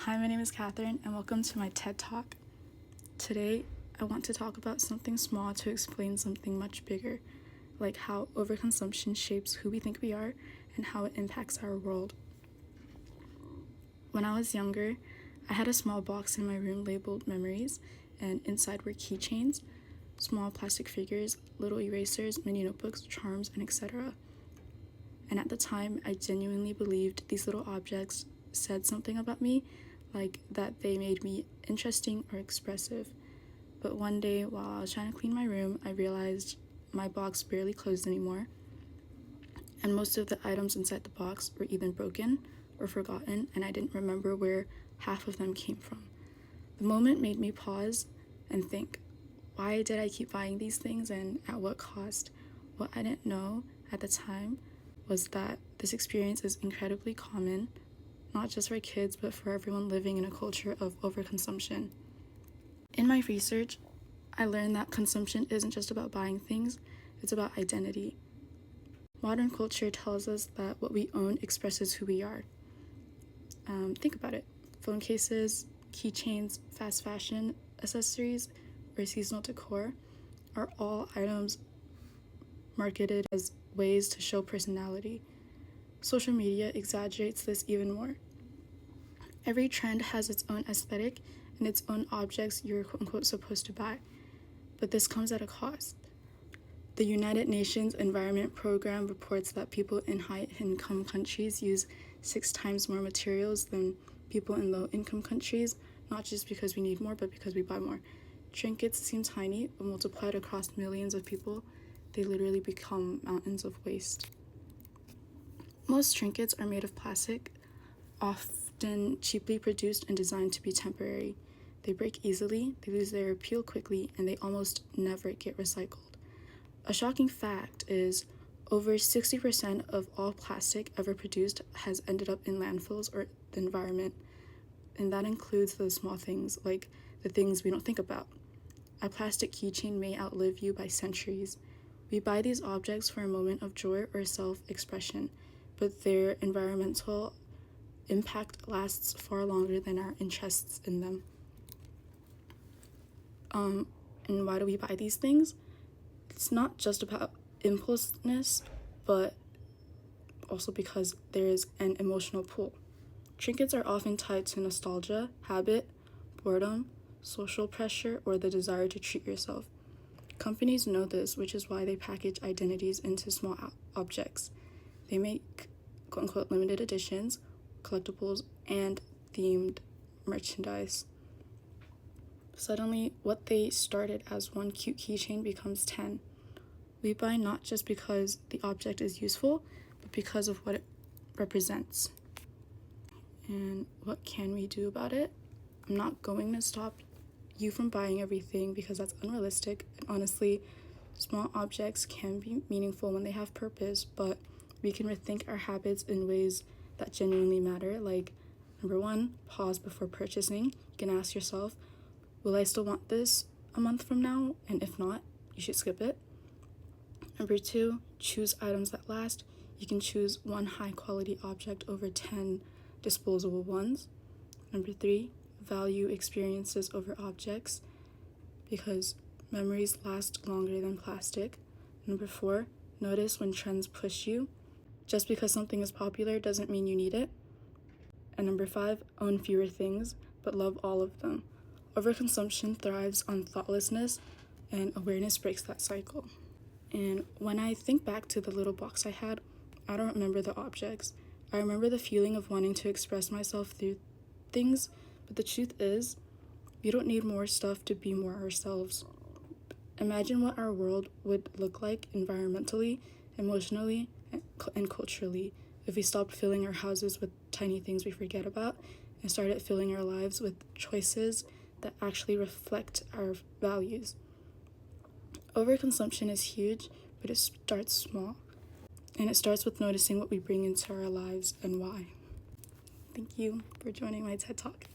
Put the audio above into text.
Hi, my name is Catherine, and welcome to my TED Talk. Today, I want to talk about something small to explain something much bigger, like how overconsumption shapes who we think we are and how it impacts our world. When I was younger, I had a small box in my room labeled memories, and inside were keychains, small plastic figures, little erasers, mini notebooks, charms, and etc. And at the time, I genuinely believed these little objects said something about me, like that they made me interesting or expressive. But one day, while I was trying to clean my room, I realized my box barely closed anymore, and most of the items inside the box were either broken or forgotten, and I didn't remember where half of them came from. The moment made me pause and think, why did I keep buying these things and at what cost? What I didn't know at the time was that this experience is incredibly common, not just for kids, but for everyone living in a culture of overconsumption. In my research, I learned that consumption isn't just about buying things, it's about identity. Modern culture tells us that what we own expresses who we are. Think about it. Phone cases, keychains, fast fashion, accessories, or seasonal decor are all items marketed as ways to show personality. Social media exaggerates this even more. Every trend has its own aesthetic and its own objects you're quote-unquote supposed to buy, but this comes at a cost. The United Nations Environment Program reports that people in high-income countries use 6 times more materials than people in low-income countries, not just because we need more, but because we buy more. Trinkets seem tiny, but multiplied across millions of people, they literally become mountains of waste. Most trinkets are made of plastic, often cheaply produced and designed to be temporary. They break easily, they lose their appeal quickly, and they almost never get recycled. A shocking fact is over 60% of all plastic ever produced has ended up in landfills or the environment, and that includes the small things, like the things we don't think about. A plastic keychain may outlive you by centuries. We buy these objects for a moment of joy or self-expression, but their environmental impact lasts far longer than our interests in them. And why do we buy these things? It's not just about impulsiveness, but also because there is an emotional pull. Trinkets are often tied to nostalgia, habit, boredom, social pressure, or the desire to treat yourself. Companies know this, which is why they package identities into small objects. They make quote-unquote limited editions, collectibles, and themed merchandise. Suddenly, what they started as one cute keychain becomes 10. We buy not just because the object is useful, but because of what it represents. And what can we do about it? I'm not going to stop you from buying everything because that's unrealistic. And honestly, small objects can be meaningful when they have purpose, but we can rethink our habits in ways that genuinely matter. Like, number 1, pause before purchasing. You can ask yourself, will I still want this a month from now? And if not, you should skip it. Number 2, choose items that last. You can choose one high-quality object over 10 disposable ones. Number 3, value experiences over objects because memories last longer than plastic. Number 4, notice when trends push you. Just because something is popular doesn't mean you need it. And number 5, own fewer things, but love all of them. Overconsumption thrives on thoughtlessness, and awareness breaks that cycle. And when I think back to the little box I had, I don't remember the objects. I remember the feeling of wanting to express myself through things, but the truth is, we don't need more stuff to be more ourselves. Imagine what our world would look like environmentally, emotionally, and culturally if we stopped filling our houses with tiny things we forget about and started filling our lives with choices that actually reflect our values. Overconsumption is huge, but it starts small. And it starts with noticing what we bring into our lives and why. Thank you for joining my TED Talk.